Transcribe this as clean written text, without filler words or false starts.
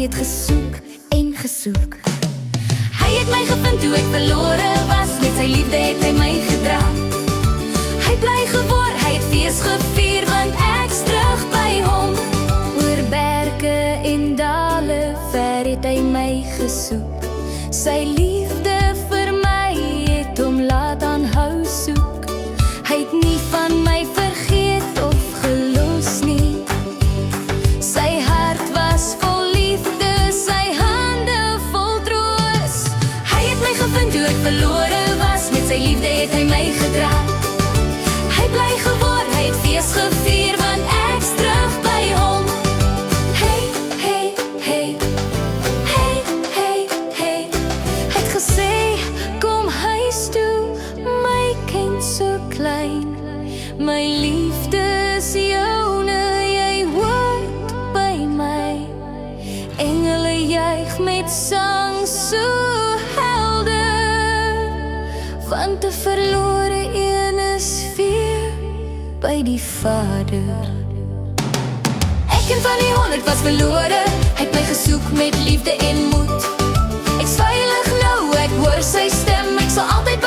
het gesoek en gesoek. Hy het my gevind toe ek verlore was, met sy liefde het hy my gedra. Hy bly geword, hy het fees gevier, want ek's terug by hom. Oor berge en dale, ver het hy my gesoek. Sy liefde vir my het hom laat aanhou soek. Hy het nie van my vergeet of gelos nie. Sy hart was vol liefde, sy hande vol troos. Hy het my gevind toe ek verlore was, met sy liefde het hy my gedra. Hy bly geword, hy het fees gevier, want ek's terug by hom. Hey, hey, hey, hey, hey, hey. Hy het gesê, kom huis toe, my kind so klein. My liefde is joune, jy hoort by my. Engele juig met sang so helder, want 'n verlore een is weer by die Vader. Ek een van die 100 was verlore, hy het my gesoek met liefde en moed. Ek's veilig nou, ek hoor sy stem, ek sal altyd